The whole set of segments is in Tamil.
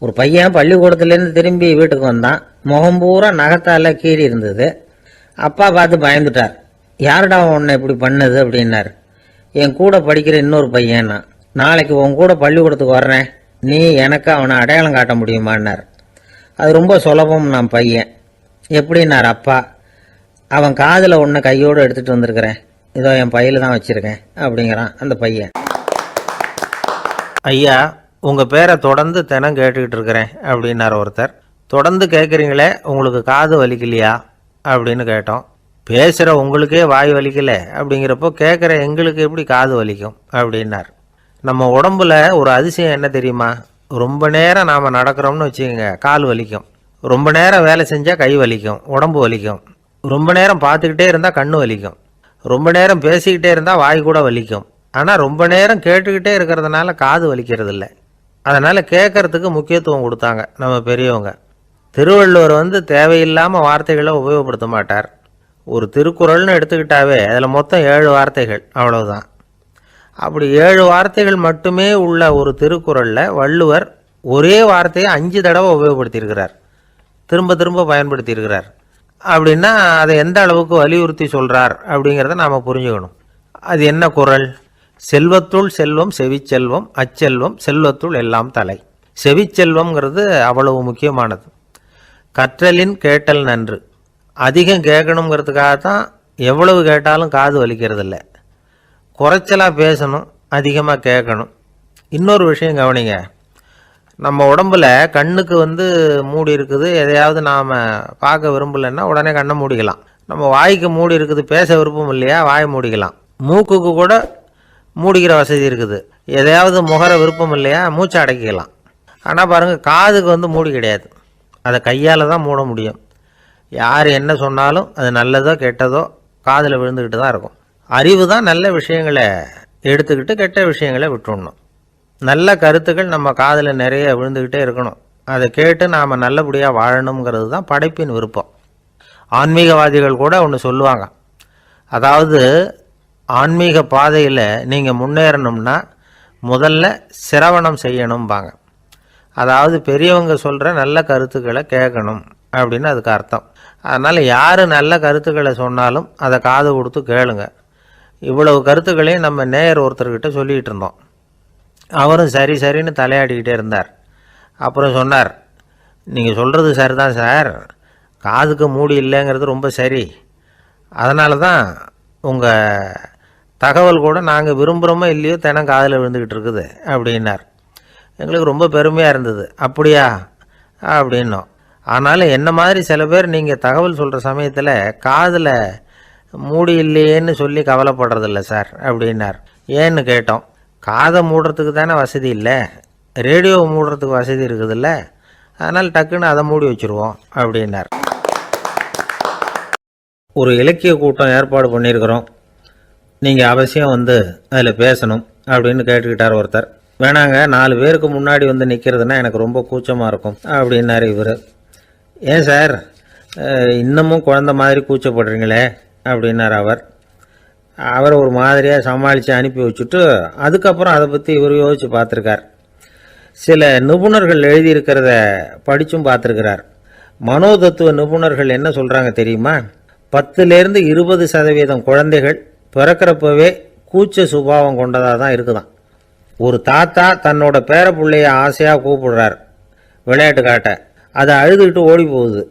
ஒரு பையன் பள்ளிக்கூடத்துலேருந்து திரும்பி வீட்டுக்கு வந்தான். முகம் பூரா நகத்தால கீறி இருந்தது. அப்பா பார்த்து பயந்துட்டார். யாருடா உன்னை இப்படி பண்ணது அப்படின்னார். என் கூட படிக்கிற இன்னொரு பையன்னா. நாளைக்கு உன் கூட பள்ளிக்கூடத்துக்கு வர்றேன், நீ எனக்கு அவனை அடையாளம் காட்ட முடியுமான்னார். அது ரொம்ப சுலபம் நான் பையன். எப்படின்னார் அப்பா. அவன் காதில் ஒன்று கையோடு எடுத்துகிட்டு வந்திருக்கிறேன், இதோ என் பையில தான் வச்சுருக்கேன் அப்படிங்கிறான் அந்த பையன். ஐயா, உங்கள் பேரை தொடர்ந்து தினம் கேட்டுக்கிட்டு இருக்கிறேன் அப்படின்னார் ஒருத்தர். தொடர்ந்து கேட்குறீங்களே, உங்களுக்கு காது வலிக்கலையா அப்படின்னு கேட்டோம். பேசுகிற உங்களுக்கே வாய் வலிக்கல அப்படிங்கிறப்போ கேட்குற எங்களுக்கு எப்படி காது வலிக்கும் அப்படின்னார். நம்ம உடம்புல ஒரு அதிசயம் என்ன தெரியுமா? ரொம்ப நேரம் நாம் நடக்கிறோம்னு வச்சுக்கோங்க, கால் வலிக்கும். ரொம்ப நேரம் வேலை செஞ்சால் கை வலிக்கும், உடம்பு வலிக்கும். ரொம்ப நேரம் பார்த்துக்கிட்டே இருந்தால் கண்ணு வலிக்கும். ரொம்ப நேரம் பேசிக்கிட்டே இருந்தால் வாய் கூட வலிக்கும். ஆனால் ரொம்ப நேரம் கேட்டுக்கிட்டே இருக்கிறதுனால காது வலிக்கிறது இல்லை. அதனால் கேட்கறதுக்கு முக்கியத்துவம் கொடுத்தாங்க நம்ம பெரியவங்க. திருவள்ளுவர் தேவையில்லாமல் வார்த்தைகளை உபயோகப்படுத்த மாட்டார். ஒரு திருக்குறள்னு எடுத்துக்கிட்டாவே அதில் மொத்தம் 7 வார்த்தைகள், அவ்வளவுதான். அப்படி 7 வார்த்தைகள் மட்டுமே உள்ள ஒரு திருக்குறளில் வள்ளுவர் ஒரே வார்த்தையை 5 தடவை உபயோகப்படுத்தியிருக்கிறார், திரும்ப திரும்ப பயன்படுத்தியிருக்கிறார். அப்படின்னா அதை எந்த அளவுக்கு வலியுறுத்தி சொல்கிறார் அப்படிங்கிறத நாம் புரிஞ்சுக்கணும். அது என்ன குறள்? செல்வத்துள் செல்வம் செவிச்செல்வம், அச்செல்வம் செல்வத்துள் எல்லாம் தலை. செவிச்செல்வம்ங்கிறது அவ்வளவு முக்கியமானது. கற்றலின் கேட்டல் நன்று. அதிகம் கேட்கணுங்கிறதுக்காகத்தான் எவ்வளவு கேட்டாலும் காது வலிக்கிறது இல்லை. குறைச்சலாக பேசணும், அதிகமாக கேட்கணும். இன்னொரு விஷயம் கவனிங்க, நம்ம உடம்பில் கண்ணுக்கு மூடி இருக்குது, எதையாவது நாம் பார்க்க விரும்பலைன்னா உடனே கண்ணை மூடிக்கலாம். நம்ம வாய்க்கு மூடி இருக்குது, பேச விருப்பம் இல்லையா, வாயை மூடிக்கலாம். மூக்குக்கு கூட மூடிக்கிற வசதி இருக்குது, எதையாவது முகர விருப்பம் இல்லையா, மூச்சை அடக்கிக்கலாம். ஆனால் பாருங்கள், காதுக்கு மூடி கிடையாது, அதை கையால் தான் மூட முடியும். யார் என்ன சொன்னாலும் அது நல்லதோ கெட்டதோ காதில் விழுந்துக்கிட்டு தான் இருக்கும். அறிவு தான் நல்ல விஷயங்களை எடுத்துக்கிட்டு கெட்ட விஷயங்களை விட்டுடணும். நல்ல கருத்துக்கள் நம்ம காதில் நிறைய விழுந்துக்கிட்டே இருக்கணும். அதை கேட்டு நாம் நல்லபடியாக வாழணுங்கிறது தான் படைப்பின் விருப்பம். ஆன்மீகவாதிகள் கூட ஒன்று சொல்லுவாங்க, அதாவது ஆன்மீக பாதையில் நீங்கள் முன்னேறணும்னா முதல்ல சிரவணம் செய்யணும்பாங்க. அதாவது பெரியவங்க சொல்கிற நல்ல கருத்துக்களை கேட்கணும் அப்படின்னு அதுக்கு அர்த்தம். அதனால் யார் நல்ல கருத்துக்களை சொன்னாலும் அதை காது கொடுத்து கேளுங்க. இவ்வளவு கருத்துக்களையும் நம்ம நேயர் ஒருத்தர்கிட்ட சொல்லிகிட்டு இருந்தோம். அவரும் சரி சரின்னு தலையாடிக்கிட்டே இருந்தார். அப்புறம் சொன்னார், நீங்கள் சொல்கிறது சரிதான் சார், காதுக்கு மூடி இல்லைங்கிறது ரொம்ப சரி. அதனால தான் உங்கள் தகவல் கூட நாங்கள் விரும்புகிறோமோ இல்லையோ தினம் காதில் விழுந்துக்கிட்டு இருக்குது அப்படின்னார். எங்களுக்கு ரொம்ப பெருமையாக இருந்தது. அப்படியா அப்படின்னோம். ஆனாலும் என்ன மாதிரி சில பேர் நீங்கள் தகவல் சொல்கிற சமயத்தில் காதில் மூடி இல்லையேன்னு சொல்லி கவலைப்படுறதில்ல சார் அப்படின்னார். ஏன்னு கேட்டோம். காதை மூடுறதுக்கு தானே வசதி இல்லை, ரேடியோவை மூடுறதுக்கு வசதி இருக்குதுல்ல, அதனால் டக்குன்னு அதை மூடி வச்சுருவோம் அப்படின்னார். ஒரு இலக்கிய கூட்டம் ஏற்பாடு பண்ணியிருக்கிறோம், நீங்கள் அவசியம் அதில் பேசணும் அப்படின்னு கேட்டுக்கிட்டார் ஒருத்தர். வேணாங்க, 4 பேருக்கு முன்னாடி நிற்கிறதுனா எனக்கு ரொம்ப கூச்சமாக இருக்கும் அப்படின்னாரு இவர். ஏன் சார் இன்னமும் குழந்த மாதிரி கூச்சப்படுறீங்களே அப்படின்னார் அவர். அவரை ஒரு மாதிரியாக சமாளித்து அனுப்பி வச்சுட்டு அதுக்கப்புறம் அதை பற்றி இவர் யோசித்து பார்த்துருக்கார். சில நிபுணர்கள் எழுதியிருக்கிறத படித்தும் பார்த்துருக்கிறார். மனோதத்துவ நிபுணர்கள் என்ன சொல்கிறாங்க தெரியுமா? 10லேருந்து 20% குழந்தைகள் பிறக்கிறப்பவே கூச்ச சுபாவம் கொண்டதாக தான் இருக்குதான். ஒரு தாத்தா தன்னோட பேர பிள்ளைய ஆசையாக கூப்பிடுறார் விளையாட்டு காட்ட, அதை அழுதுகிட்டு ஓடி போகுது.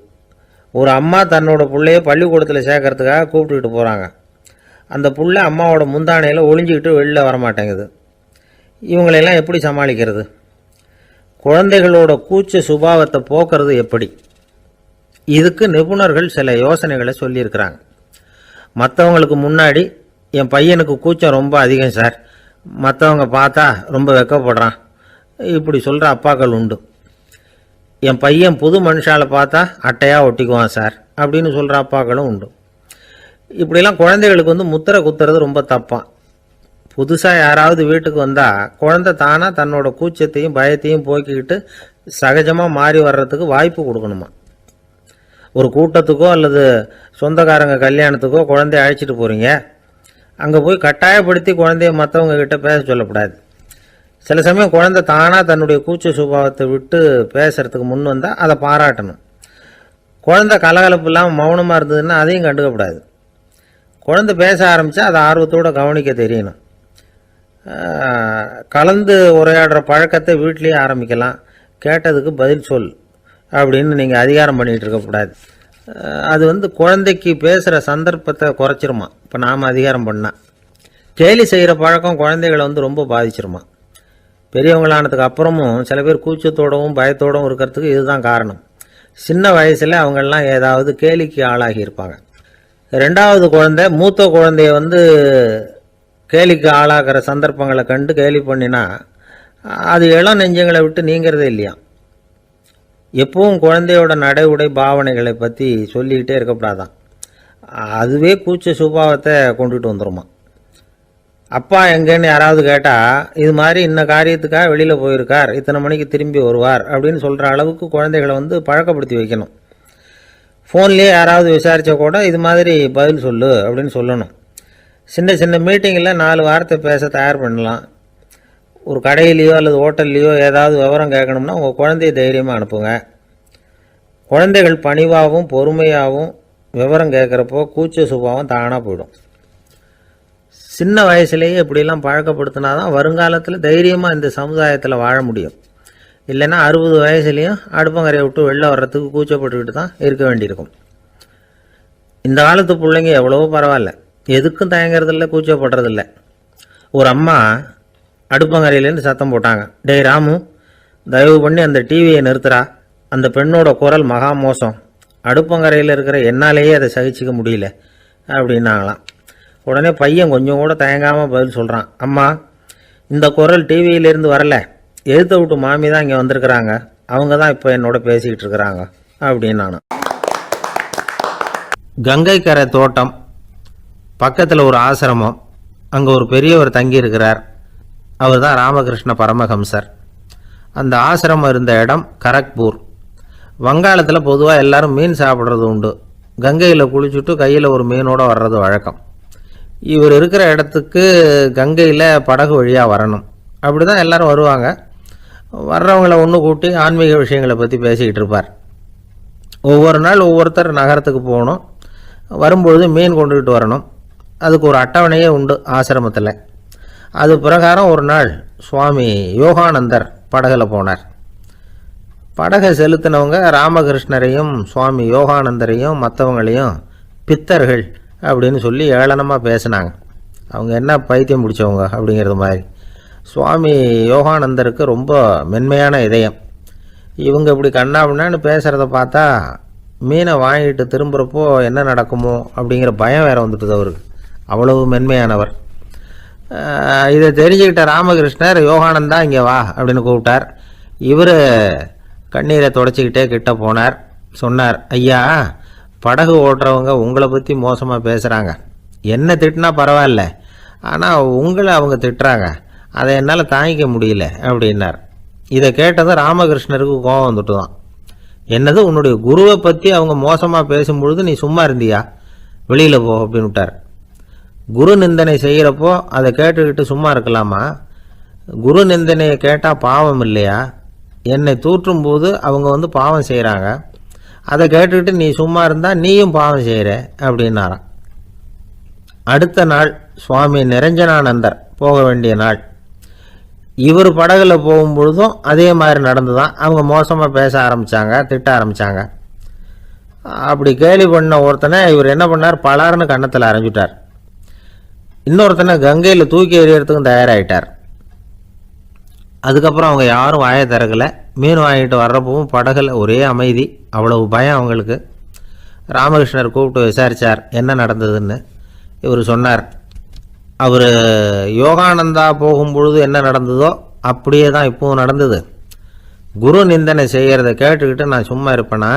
ஒரு அம்மா தன்னோட பிள்ளைய பள்ளிக்கூடத்தில் சேர்க்கறதுக்காக கூப்பிட்டுக்கிட்டு போகிறாங்க. அந்த புள்ள அம்மாவோட முந்தானையில் ஒளிஞ்சிக்கிட்டு வெளில வரமாட்டேங்குது. இவங்களெல்லாம் எப்படி சமாளிக்கிறது? குழந்தைகளோட கூச்ச சுபாவத்தை போக்குறது எப்படி? இதுக்கு நிபுணர்கள் சில யோசனைகளை சொல்லியிருக்கிறாங்க. மற்றவங்களுக்கு முன்னாடி என் பையனுக்கு கூச்சம் ரொம்ப அதிகம் சார், மற்றவங்க பார்த்தா ரொம்ப வெக்கப்படுறான், இப்படி சொல்கிற அப்பாக்கள் உண்டு. என் பையன் புது மனுஷாலை பார்த்தா அட்டையாக ஒட்டிக்குவான் சார் அப்படின்னு சொல்கிற அப்பாக்களும் உண்டு. இப்படிலாம் குழந்தைகளுக்கு முத்திரை குத்துறது ரொம்ப தப்பான். புதுசாக யாராவது வீட்டுக்கு வந்தால் குழந்தை தானாக தன்னோட கூச்சத்தையும் பயத்தையும் போக்கிக்கிட்டு சகஜமாக மாறி வர்றதுக்கு வாய்ப்பு கொடுக்கணுமா. ஒரு கூட்டத்துக்கோ அல்லது சொந்தக்காரங்க கல்யாணத்துக்கோ குழந்தைய அழைச்சிட்டு போகிறீங்க, அங்கே போய் கட்டாயப்படுத்தி குழந்தைய மற்றவங்க கிட்ட பேச சொல்லக்கூடாது. சில சமயம் குழந்தை தானாக தன்னுடைய கூச்ச சுபாவத்தை விட்டு பேசுகிறதுக்கு முன் வந்தால் அதை பாராட்டணும். குழந்தை கலகலப்பு இல்லாமல் மௌனமாக இருந்ததுன்னா அதையும் கண்டுக்கக்கூடாது. குழந்தை பேச ஆரம்பித்தா அதை ஆர்வத்தோடு கவனிக்க தெரியணும். கலந்து உரையாடுற பழக்கத்தை வீட்லேயே ஆரம்பிக்கலாம். கேட்டதுக்கு பதில் சொல் அப்படின்னு நீங்கள் அதிகாரம் பண்ணிகிட்டு இருக்கக்கூடாது. அது குழந்தைக்கு பேசுகிற சந்தர்ப்பத்தை குறைச்சிருமா. இப்போ நாம் அதிகாரம் பண்ணால் கேலி செய்கிற பழக்கம் குழந்தைகளை ரொம்ப பாதிச்சிருமா. பெரியவங்களானதுக்கு அப்புறமும் சில பேர் கூச்சத்தோடவும் பயத்தோடவும் இருக்கிறதுக்கு இதுதான் காரணம். சின்ன வயசில் அவங்கெல்லாம் ஏதாவது கேலிக்கு ஆளாகி இருப்பாங்க. ரெண்டாவது குழந்தை மூத்த குழந்தைய கேலிக்கு ஆளாகிற சந்தர்ப்பங்களை கண்டு கேலி பண்ணினா அது இளம் நெஞ்சங்களை விட்டு நீங்கிறதே இல்லையா. எப்பவும் குழந்தையோட நடை உடை பாவனைகளை பற்றி சொல்லிக்கிட்டே இருக்கக்கூடாதான். அதுவே கூச்ச சுபாவத்தை கொண்டுட்டு வந்துடுமா. அப்பா எங்கேன்னு யாராவது கேட்டால் இது மாதிரி இன்ன காரியத்துக்காக வெளியில் போயிருக்கார், இத்தனை மணிக்கு திரும்பி வருவார் அப்படின்னு சொல்கிற அளவுக்கு குழந்தைகளை பழக்கப்படுத்தி வைக்கணும். ஃபோன்லேயே யாராவது விசாரித்தா கூட இது மாதிரி பதில் சொல்லு அப்படின்னு சொல்லணும். சின்ன சின்ன மீட்டிங்கில் 4 வார்த்தை பேச தயார் பண்ணலாம். ஒரு கடையிலையோ அல்லது ஹோட்டல்லையோ ஏதாவது விவரம் கேட்கணும்னா உங்கள் குழந்தைய தைரியமாக அனுப்புங்க. குழந்தைகள் பணிவாகவும் பொறுமையாகவும் விவரம் கேட்குறப்போ கூச்ச சுபாவம் தானாக போயிடும். சின்ன வயசுலேயே இப்படிலாம் பழக்கப்படுத்தினா தான் வருங்காலத்தில் தைரியமாக இந்த சமுதாயத்தில் வாழ முடியும். இல்லைன்னா 60 வயசுலேயும் அடுப்பங்கரையை விட்டு வெளில வர்றதுக்கு கூச்சப்பட்டுக்கிட்டு தான் இருக்க வேண்டியிருக்கும். இந்த காலத்து பிள்ளைங்க எவ்வளவோ பரவாயில்ல, எதுக்கும் தயங்குறதில்ல, கூச்சப்படுறதில்ல. ஒரு அம்மா அடுப்பங்கரையிலேருந்து சத்தம் போட்டாங்க, டேய் ராமு, தயவு பண்ணி அந்த டிவியை நிறுத்துறா, அந்த பெண்ணோட குரல் மகா மோசம், அடுப்பங்கரையில் இருக்கிற என்னாலேயே அதை சகிச்சிக்க முடியல அப்படின்னாங்களாம். உடனே பையன் கொஞ்சம் கூட தயங்காமல் பதில் சொல்கிறான், அம்மா இந்த குரல் டிவியிலேருந்து வரல, எழுத்த விட்டு மாமி தான் இங்கே வந்திருக்கிறாங்க, அவங்க தான் இப்போ என்னோட பேசிக்கிட்டு இருக்கிறாங்க அப்படின்னு. நான் கங்கைக்கரை தோட்டம் பக்கத்தில் ஒரு ஆசிரமம், அங்கே ஒரு பெரியவர் தங்கி இருக்கிறார். அவர் தான் ராமகிருஷ்ண பரமஹம்சர். அந்த ஆசிரமம் இருந்த இடம் கரக்பூர். வங்காளத்தில் பொதுவாக எல்லாரும் மீன் சாப்பிட்றது உண்டு. கங்கையில் குளிச்சுட்டு கையில் ஒரு மீனோடு வர்றது வழக்கம். இவர் இருக்கிற இடத்துக்கு கங்கையில் படகு வழியாக வரணும். அப்படி தான் எல்லோரும் வருவாங்க. வர்றவங்களை ஒன்று கூட்டி ஆன்மீக விஷயங்களை பற்றி பேசிக்கிட்டு இருப்பார். ஒவ்வொரு நாள் ஒவ்வொருத்தர் நகரத்துக்கு போகணும், வரும்பொழுது மீன் கொண்டுகிட்டு வரணும். அதுக்கு ஒரு அட்டவணையே உண்டு ஆசிரமத்தில். அது பிரகாரம் ஒரு நாள் சுவாமி யோகானந்தர் படகில் போனார். படகை செலுத்தினவங்க ராமகிருஷ்ணரையும் சுவாமி யோகானந்தரையும் மற்றவங்களையும் பித்தர்கள் அப்படின்னு சொல்லி ஏளனமாக பேசினாங்க. அவங்க என்ன பைத்தியம் பிடிச்சவங்க அப்படிங்கிறது மாதிரி. சுவாமி யோகானந்தருக்கு ரொம்ப மென்மையான இதயம். இவங்க இப்படி கண்ணாபின்னான்னு பேசுகிறத பார்த்தா மீனை வாங்கிட்டு திரும்புகிறப்போ என்ன நடக்குமோ அப்படிங்கிற பயம் வேறு வந்துட்டுது அவருக்கு. அவ்வளவு மென்மையானவர். இதை தெரிஞ்சுக்கிட்ட ராமகிருஷ்ணர் யோகானந்தா இங்கே வா அப்படின்னு கூப்பிட்டார். இவர் கண்ணீரை தொடச்சிக்கிட்டே கிட்ட போனார். சொன்னார், ஐயா, படகு ஓட்டுறவங்க உங்களை பற்றி மோசமாக பேசுகிறாங்க. என்ன திட்டினா பரவாயில்ல, ஆனால் உங்களை அவங்க திட்டுறாங்க, அதை என்னால் தாங்கிக்க முடியல அப்படின்னார். இதை கேட்டதும் ராமகிருஷ்ணருக்கு கோபம் வந்துட்டு தான். என்னது, உன்னுடைய குருவை பற்றி அவங்க மோசமாக பேசும்பொழுது நீ சும்மா இருந்தியா, வெளியில் போ அப்படின்னு விட்டார். குரு நிந்தனை செய்கிறப்போ அதை கேட்டுக்கிட்டு சும்மா இருக்கலாமா? குரு நிந்தனையை கேட்டால் பாவம் இல்லையா? என்னை தூற்றும் போது அவங்க பாவம் செய்கிறாங்க, அதை கேட்டுக்கிட்டு நீ சும்மா இருந்தால் நீயும் பாவம் செய்கிற அப்படின்னாராம். அடுத்த நாள் சுவாமி நிரஞ்சனானந்தர் போக வேண்டிய நாள். இவர் படகுல போகும்பொழுதும் அதே மாதிரி நடந்து தான். அவங்க மோசமாக பேச ஆரம்பித்தாங்க, திட்ட ஆரம்பித்தாங்க. அப்படி கேலி பண்ண ஒருத்தனை இவர் என்ன பண்ணார், பலார்னு கன்னத்தில் அரைஞ்சிட்டார். இன்னொருத்தனை கங்கையில் தூக்கி எறியறதுக்கும் தயாராகிட்டார். அதுக்கப்புறம் அவங்க யாரும் வாயை திறக்கலை. மீன் வாங்கிட்டு வர்றப்பவும் படகுல ஒரே அமைதி, அவ்வளவு பயம் அவங்களுக்கு. ராமகிருஷ்ணர் கூப்பிட்டு விசாரித்தார் என்ன நடந்ததுன்னு. இவர் சொன்னார், அவர் யோகானந்தா போகும்பொழுது என்ன நடந்ததோ அப்படியே தான் இப்போவும் நடந்தது. குரு நிந்தனை செய்கிறத கேட்டுக்கிட்டு நான் சும்மா இருப்பேனா,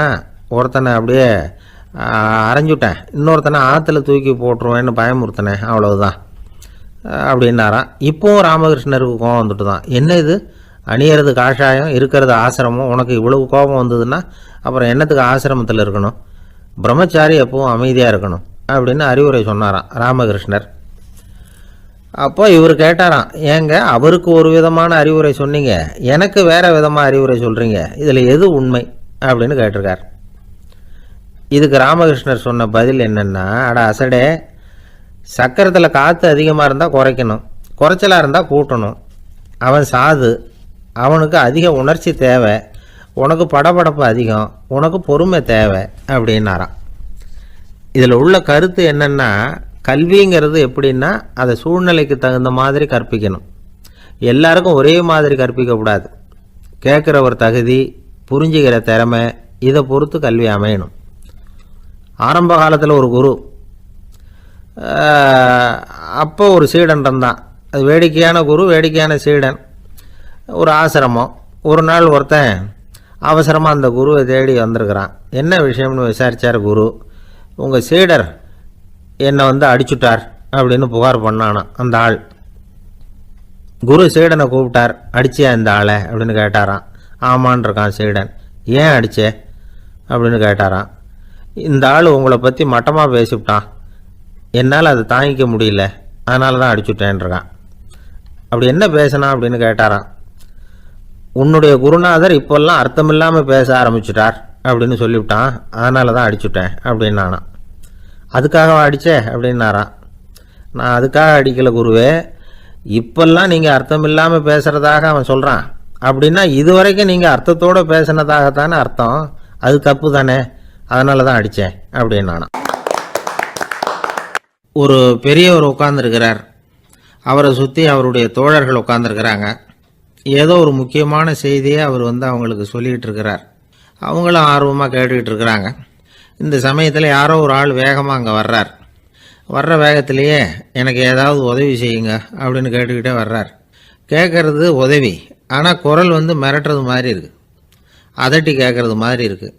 ஒருத்தனை அப்படியே அரைஞ்சுட்டேன், இன்னொருத்தனை ஆற்றுல தூக்கி போட்டுருவேன்னு பயமுறுத்தினேன், அவ்வளவுதான் அப்படின்னாராம். இப்போவும் ராமகிருஷ்ணருக்கு கோபம் வந்துட்டு தான். என்ன இது, அணியறது காஷாயம், இருக்கிறது ஆசிரமம், உனக்கு இவ்வளவு கோபம் வந்ததுன்னா அப்புறம் என்னத்துக்கு ஆசிரமத்தில் இருக்கணும், பிரம்மச்சாரி எப்பவும் அமைதியாக இருக்கணும் அப்படின்னு அறிவுரை சொன்னாராம் ராமகிருஷ்ணர். அப்போ இவர் கேட்டாராம், ஏங்க அவருக்கு ஒரு விதமான அறிவுரை சொன்னீங்க, எனக்கு வேற விதமாக அறிவுரை சொல்கிறீங்க, இதில் எது உண்மை அப்படின்னு கேட்டிருக்கார். இதுக்கு ராமகிருஷ்ணர் சொன்ன பதில் என்னென்னா, அட அசடே, சக்கரத்தில் காற்று அதிகமாக இருந்தால் குறைக்கணும், குறைச்சலாக இருந்தால் கூட்டணும். அவன் சாது, அவனுக்கு அதிக உணர்ச்சி தேவை, உனக்கு படபடப்பு அதிகம், உனக்கு பொறுமை தேவை அப்படின்னாராம். இதில் உள்ள கருத்து என்னென்னா, கல்விங்கிறது எப்படின்னா அதை சூழ்நிலைக்கு தகுந்த மாதிரி கற்பிக்கணும். எல்லாருக்கும் ஒரே மாதிரி கற்பிக்கக்கூடாது. கேட்குற ஒரு தகுதி, புரிஞ்சுக்கிற திறமை, இதை பொறுத்து கல்வி அமையணும். ஆரம்ப காலத்தில் ஒரு குரு, அப்போ ஒரு சீடன் இருந்தான். அது வேடிக்கையான குரு, வேடிக்கையான சீடன். ஒரு ஆசிரமம். ஒரு நாள் ஒருத்தன் அவசரமாக அந்த குருவை தேடி வந்திருக்கிறான். என்ன விஷயம்னு விசாரித்தார் குரு. உங்கள் சீடர் என்னை அடிச்சுட்டார் அப்படின்னு புகார் பண்ணானா அந்த ஆள். குரு சீடனை கூப்பிட்டார். அடிச்சியா இந்த ஆளை அப்படின்னு கேட்டாரான். ஆமான் இருக்கான் சீடன். ஏன் அடிச்சே அப்படின்னு கேட்டாரான். இந்த ஆள் உங்களை பற்றி மட்டமாக பேசிவிட்டான், என்னால் அதை தாங்கிக்க முடியல, அதனால தான் அடிச்சுட்டேன்ருக்கான். அப்படி என்ன பேசினா அப்படின்னு கேட்டாரான். உன்னுடைய குருநாதர் இப்போல்லாம் அர்த்தமில்லாமல் பேச ஆரம்பிச்சுட்டார் அப்படின்னு சொல்லிவிட்டான், அதனால தான் அடிச்சுட்டேன் அப்படின்னு நானா. அதுக்காக அடித்தே அப்படின்னாரான். நான் அதுக்காக அடிக்கலை குருவே, இப்பெல்லாம் நீங்கள் அர்த்தம் இல்லாமல் பேசுகிறதாக அவன் சொல்கிறான், அப்படின்னா இதுவரைக்கும் நீங்கள் அர்த்தத்தோடு பேசினதாகத்தானே அர்த்தம், அது தப்பு தானே, அதனால தான் அடித்தேன் அப்படின்னானா. ஒரு பெரியவர் உட்கார்ந்துருக்கிறார். அவரை சுற்றி அவருடைய தோழர்கள் உட்கார்ந்துருக்கிறாங்க. ஏதோ ஒரு முக்கியமான செய்தியை அவர் அவங்களுக்கு சொல்லிகிட்டு இருக்கிறார். அவங்களும் ஆர்வமாக கேட்டுக்கிட்டு இருக்கிறாங்க. இந்த சமயத்தில் யாரோ ஒரு ஆள் வேகமாக அங்கே வர்றார். வர்ற வேகத்திலேயே எனக்கு ஏதாவது உதவி செய்யுங்க அப்படின்னு கேட்டுக்கிட்டே வர்றார். கேட்குறது உதவி, ஆனால் குரல் மிரட்டுறது மாதிரி இருக்குது, அதட்டி கேட்குறது மாதிரி இருக்குது.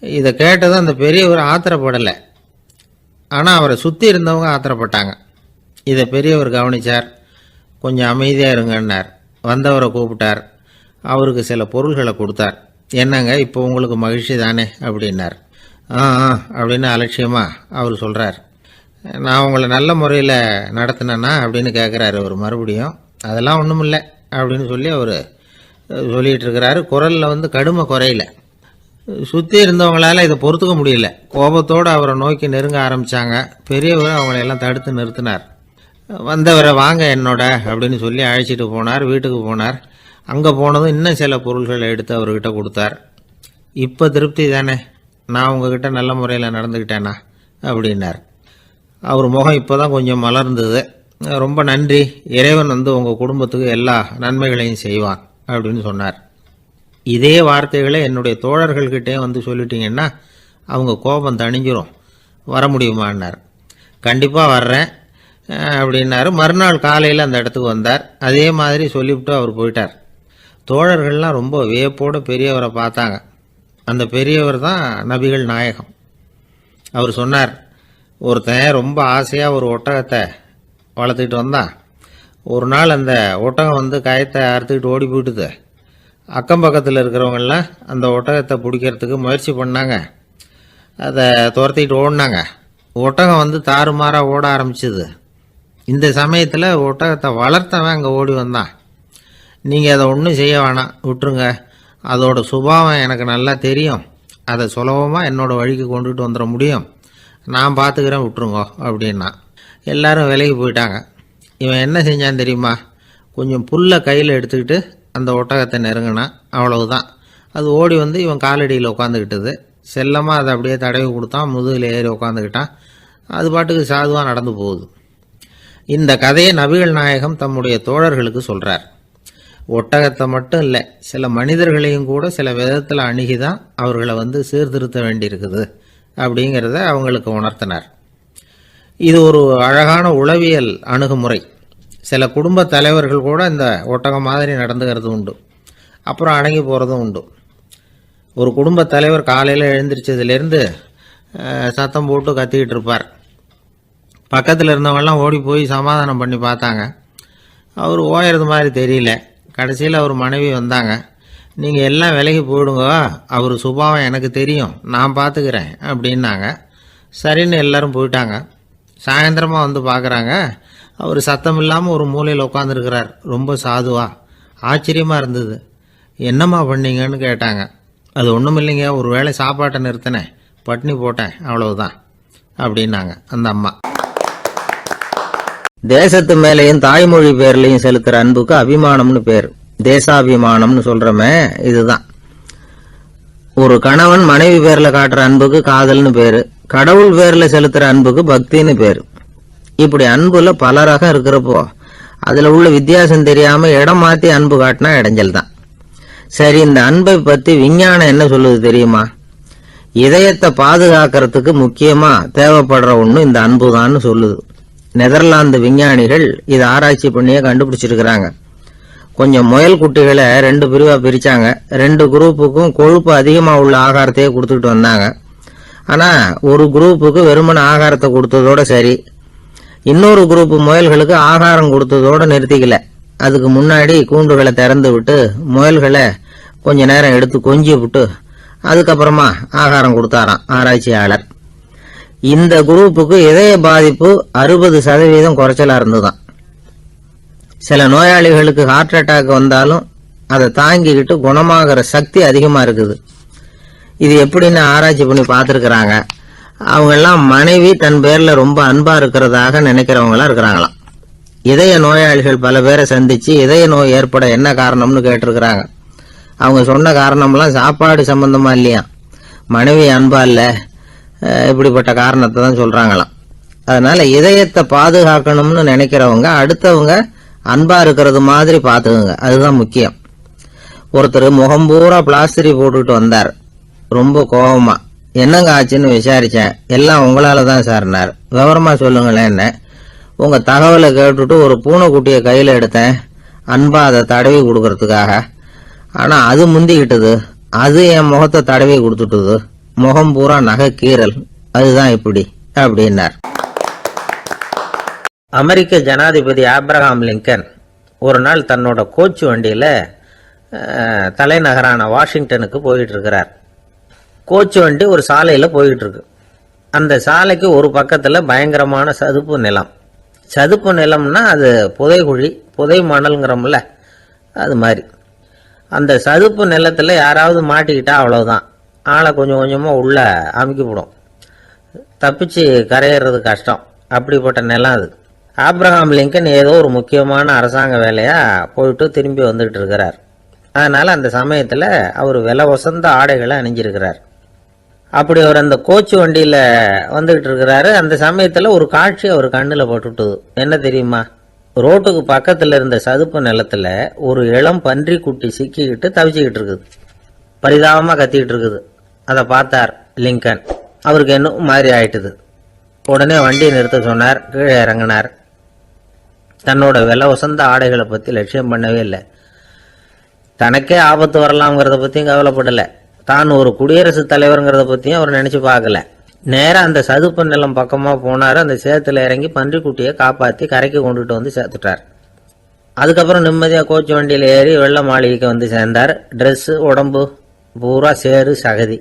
இதை கேட்டதும் அந்த பெரியவர் ஆத்திரப்படலை, ஆனால் அவரை சுற்றி இருந்தவங்க ஆத்திரப்பட்டாங்க. இதை பெரியவர் கவனித்தார். கொஞ்சம் அமைதியாக இருங்கன்னார். வந்தவரை கூப்பிட்டார். அவருக்கு சில பொருள்களை கொடுத்தார். என்னங்க இப்போ உங்களுக்கு மகிழ்ச்சி தானே அப்படின்னார். அப்படின்னு அலட்சியமாக அவர் சொல்கிறார். நான் உங்களை நல்ல முறையில் நடத்தினேன்னா அப்படின்னு கேட்குறாரு அவர் மறுபடியும். அதெல்லாம் ஒன்றும் இல்லை அப்படின்னு சொல்லி அவர் சொல்லிகிட்டு இருக்கிறாரு. குரலில் கடுமை குறையில. சுற்றி இருந்தவங்களால் இதை பொறுத்துக்க முடியல. கோபத்தோடு அவரை நோக்கி நெருங்க ஆரம்பித்தாங்க. பெரியவர் அவங்களையெல்லாம் தடுத்து நிறுத்தினார். வந்தவரை வாங்க என்னோட அப்படின்னு சொல்லி அழைச்சிட்டு போனார். வீட்டுக்கு போனார். அங்கே போனதும் இன்னும் சில பொருள்களை எடுத்து அவர்கிட்ட கொடுத்தார். இப்போ திருப்தி தானே, நான் உங்ககிட்ட நல்ல முறையில் நடந்துக்கிட்டேனா அப்படின்னார். அவர் முகம் இப்போ தான் கொஞ்சம் மலர்ந்தது. ரொம்ப நன்றி, இறைவன் உங்கள் குடும்பத்துக்கு எல்லா நன்மைகளையும் செய்வான் அப்படின்னு சொன்னார். இதே வார்த்தைகளை என்னுடைய தோழர்கள்கிட்டே சொல்லிட்டீங்கன்னா அவங்க கோபம் தணிஞ்சிரும், வர முடியுமான்னார். கண்டிப்பாக வர்றேன் அப்படின்னாரு. மறுநாள் காலையில் அந்த இடத்துக்கு வந்தார். அதே மாதிரி சொல்லிவிட்டு அவர் போயிட்டார். தோழர்கள்லாம் ரொம்ப வியப்போடு பெரியவரை பார்த்தாங்க. அந்த பெரியவர் தான் நபிகள் நாயகம். அவர் சொன்னார், ஒருத்தன் ரொம்ப ஆசையாக ஒரு ஒட்டகத்தை வளர்த்துக்கிட்டு வந்தான். ஒரு நாள் அந்த ஒட்டகம் கயத்தை அறுத்துக்கிட்டு ஓடி போயிட்டுது. அக்கம் பக்கத்தில் இருக்கிறவங்கெல்லாம் அந்த ஒட்டகத்தை பிடிக்கிறதுக்கு முயற்சி பண்ணாங்க. அதை துரத்திக்கிட்டு ஓடினாங்க. ஒட்டகம் தாறுமாறாக ஓட ஆரம்பிச்சிது. இந்த சமயத்தில் ஒட்டகத்தை வளர்த்தவன் அங்கே ஓடி வந்தான். நீங்கள் அதை ஒன்றும் செய்ய வேணாம், விட்டுருங்க, அதோட சுபாவம் எனக்கு நல்லா தெரியும், அதை சுலபமாக என்னோடய வழிக்கு கொண்டுகிட்டு வந்துட முடியும், நான் பார்த்துக்கிறேன், விட்டுருங்கோ அப்படின்னா. எல்லாரும் விலைக்கு போயிட்டாங்க. இவன் என்ன செஞ்சான் தெரியுமா? கொஞ்சம் புல்லை கையில் எடுத்துக்கிட்டு அந்த ஒட்டகத்தை நெருங்கினான். அவ்வளவுதான். அது ஓடி இவன் காலடியில் உட்காந்துக்கிட்டது. செல்லமாக அதை அப்படியே தடவி கொடுத்தான். முதுகில் ஏறி உட்காந்துக்கிட்டான். அது பாட்டுக்கு சாதுவாக நடந்து போகுது. இந்த கதையை நபிகள் நாயகம் தம்முடைய தோழர்களுக்கு சொல்கிறார். ஒட்டகத்தை மட்டும் இல்லை, சில மனிதர்களையும் கூட சில விதத்தில் அணுகி தான் அவர்களை சீர்திருத்த வேண்டியிருக்குது அப்படிங்கிறத அவங்களுக்கு உணர்த்தினார். இது ஒரு அழகான உளவியல் அணுகுமுறை. சில குடும்ப தலைவர்கள் கூட இந்த ஒட்டகம் மாதிரி நடந்துக்கிறது உண்டு, அப்புறம் அடங்கி போகிறதும் உண்டு. ஒரு குடும்ப தலைவர் காலையில் எழுந்திரிச்சதுலேருந்து சத்தம் போட்டு கத்திக்கிட்டு இருப்பார். பக்கத்தில் இருந்தவங்கெல்லாம் ஓடி போய் சமாதானம் பண்ணி பார்த்தாங்க. அவர் ஓயறது மாதிரி தெரியல. கடைசியில் அவர் மனைவி வந்தாங்க. நீங்கள் எல்லாம் விலகி போயிடுங்க, அவர் சுபாவம் எனக்கு தெரியும், நான் பார்த்துக்கிறேன் அப்படின்னாங்க. சரின்னு எல்லோரும் போயிட்டாங்க. சாயந்தரமாக பார்க்குறாங்க, அவர் சத்தம் இல்லாமல் ஒரு மூலையில் உட்காந்துருக்கிறார், ரொம்ப சாதுவா. ஆச்சரியமாக இருந்தது. என்னம்மா பண்ணீங்கன்னு கேட்டாங்க. அது ஒன்றும் இல்லைங்க, ஒரு வேளை சாப்பாட்டை நிறுத்தினேன், பட்னி போட்டேன், அவ்வளவுதான் அப்படின்னாங்க அந்த அம்மா. தேசத்து மேலேயும் தாய்மொழி பேர்லையும் செலுத்துற அன்புக்கு அபிமானம்னு பேர். தேசாபிமானம்னு சொல்றமே இதுதான். ஒரு கணவன் மனைவி பேர்ல காட்டுற அன்புக்கு காதல்னு பேரு. கடவுள் பேர்ல செலுத்துற அன்புக்கு பக்தின்னு பேரு. இப்படி அன்புல பல ரகம் இருக்கிறப்போ அதுல உள்ள வித்தியாசம் தெரியாம இடம் மாத்தி அன்பு காட்டினா இடைஞ்சல் தான். சரி, இந்த அன்பை பத்தி விஞ்ஞானம் என்ன சொல்லுது தெரியுமா? இதயத்தை பாதுகாக்கிறதுக்கு முக்கியமா தேவைப்படுற ஒண்ணு இந்த அன்புதான்னு சொல்லுது. நெதர்லாந்து விஞ்ஞானிகள் இதை ஆராய்ச்சி பண்ணியே கண்டுபிடிச்சிருக்கிறாங்க. கொஞ்சம் முயல் குட்டிகளை 2 பிரிவா பிரிச்சாங்க. 2 குரூப்புக்கும் கொழுப்பு அதிகமா உள்ள ஆகாரத்தையே கொடுத்துட்டு வந்தாங்க. ஆனா ஒரு குரூப்புக்கு வெறுமன ஆகாரத்தை கொடுத்ததோட சரி, இன்னொரு குரூப் முயல்களுக்கு ஆகாரம் கொடுத்ததோட நிறுத்திக்கல. அதுக்கு முன்னாடி கூண்டுகளை திறந்து விட்டு முயல்களை கொஞ்ச நேரம் எடுத்து கொஞ்சி விட்டு அதுக்கப்புறமா ஆகாரம் கொடுத்தாராம் ஆராய்ச்சியாளர். இந்த குரூப்புக்கு இதய பாதிப்பு 60% குறைச்சலா இருந்துதான். சில நோயாளிகளுக்கு ஹார்ட் அட்டாக் வந்தாலும் அதை தாங்கிக்கிட்டு குணமாகிற சக்தி அதிகமா இருக்குது. இது எப்படின்னு ஆராய்ச்சி பண்ணி பார்த்துருக்கிறாங்க. அவங்க எல்லாம் மனைவி தன் பேர்ல ரொம்ப அன்பா இருக்கிறதாக நினைக்கிறவங்களா இருக்கிறாங்களாம். இதய நோயாளிகள் பல பேரை சந்திச்சு இதய நோய் ஏற்பட என்ன காரணம்னு கேட்டிருக்கிறாங்க. அவங்க சொன்ன காரணம்லாம் சாப்பாடு சம்பந்தமா இல்லையா, மனைவி அன்பா இல்ல, இப்படிப்பட்ட காரணத்தை தான் சொல்றாங்களாம். அதனால இதயத்தை பாதுகாக்கணும்னு நினைக்கிறவங்க அடுத்தவங்க அன்பா இருக்கிறது மாதிரி பாத்துக்குங்க, அதுதான் முக்கியம். ஒருத்தர் முகம் பூரா பிளாஸ்டரி போட்டுட்டு வந்தார், ரொம்ப கோபமா. என்னங்க ஆச்சுன்னு விசாரிச்சேன். எல்லாம் உங்களால தான் சார்னார். விவரமா சொல்லுங்களேன். என்ன உங்க தகவலை கேட்டுட்டு ஒரு பூனைக்குட்டியை கையில எடுத்தேன், அன்பா அதை தடவி கொடுக்கறதுக்காக. ஆனா அது முந்திக்கிட்டது, அது என் முகத்தை தடவி கொடுத்துட்டுது, முகம் பூரா நகை கீறல், அதுதான் இப்படி அப்படின்னார். அமெரிக்க ஜனாதிபதி ஆப்ரஹாம் லிங்கன் ஒரு நாள் தன்னோட கோச்சு வண்டியில தலைநகரான வாஷிங்டனுக்கு போயிட்டு இருக்கிறார். கோச்சு வண்டி ஒரு சாலையில போயிட்டு இருக்கு. அந்த சாலைக்கு ஒரு பக்கத்துல பயங்கரமான சதுப்பு நிலம். சதுப்பு நிலம்னா அது புதைகுழி, புதை மணல்ங்கிறோம்ல, அது மாதிரி. அந்த சதுப்பு நிலத்துல யாராவது மாட்டிக்கிட்டா அவ்வளவுதான், ஆளை கொஞ்சம் கொஞ்சமா உள்ள அமுக்கிவிடும், தப்பிச்சு கரையேறது கஷ்டம். அப்படிப்பட்ட நிலம் அது. ஆப்ரஹாம் லிங்கன் ஏதோ ஒரு முக்கியமான அரசாங்க வேலையா போயிட்டு திரும்பி வந்துகிட்டு இருக்கிறார். அதனால அந்த சமயத்துல அவர் விலை வசந்த ஆடைகளை அணிஞ்சிருக்கிறார். அப்படி அவர் அந்த கோச்சு வண்டியில வந்துகிட்டு இருக்கிறாரு. அந்த சமயத்துல ஒரு காட்சி அவர் கண்ணுல போட்டுட்டுது. என்ன தெரியுமா? ரோட்டுக்கு பக்கத்துல இருந்த சதுப்பு நிலத்துல ஒரு இளம் பன்றி குட்டி சிக்கிக்கிட்டு தவிச்சுக்கிட்டு இருக்குது, பரிதாபமா கத்திக்கிட்டு இருக்குது. அதை பார்த்தார் லிங்கன். அவருக்கு என்ன மாதிரி ஆயிட்டுது. உடனே வண்டியை நிறுத்த சொன்னார், கீழே இறங்கினார். தன்னோட விலை வசந்த ஆடைகளை பத்தி லட்சியம் பண்ணவே இல்லை. தனக்கே ஆபத்து வரலாம்ங்கிறத பத்தியும் கவலைப்படல. தான் ஒரு குடியரசுத் தலைவருங்கிறத பத்தியும் அவர் நினைச்சு பார்க்கல. நேரம் அந்த சதுப்பு நிலம் பக்கமா போனாரு. அந்த சேத்துல இறங்கி பன்றிக்குட்டியை காப்பாத்தி கரைக்கு கொண்டுட்டு வந்து சேர்த்துட்டார். அதுக்கப்புறம் நிம்மதியா கோச்சு வண்டியில ஏறி வெள்ள மாளிகைக்கு வந்து சேர்ந்தார். ட்ரெஸ், உடம்பு பூரா சேரு சகதி.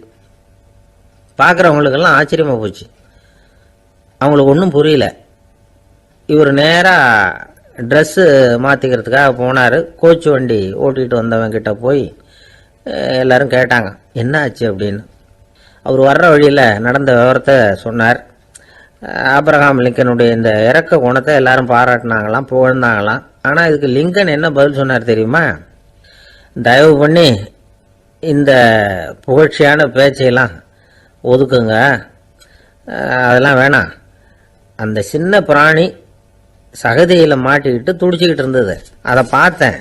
பார்க்குறவங்களுக்கெல்லாம் ஆச்சரியமா போச்சு. அவங்களுக்கு ஒன்றும் புரியல. இவர் நேராக ட்ரெஸ்ஸு மாற்றிக்கிறதுக்காக போனார். கோச்சு வண்டி ஓட்டிகிட்டு வந்தவங்க கிட்ட போய் எல்லாரும் கேட்டாங்க என்ன ஆச்சு அப்படின்னு. அவர் வர்ற வழியில் நடந்த விவரத்தை சொன்னார். ஆப்ரஹாம் லிங்கனுடைய இந்த இறக்க குணத்தை எல்லாரும் பாராட்டினாங்களாம், புகழ்ந்தாங்களாம். ஆனால் இதுக்கு லிங்கன் என்ன பதில் சொன்னார் தெரியுமா? தயவு பண்ணி இந்த புகழ்ச்சியான பேச்சையெல்லாம் ஒதுக்குங்க, அதெல்லாம் வேணாம். அந்த சின்ன பிராணி சகதியில மாட்டிக்கிட்டு துடிச்சுக்கிட்டு இருந்தது, அதை பார்த்தேன்.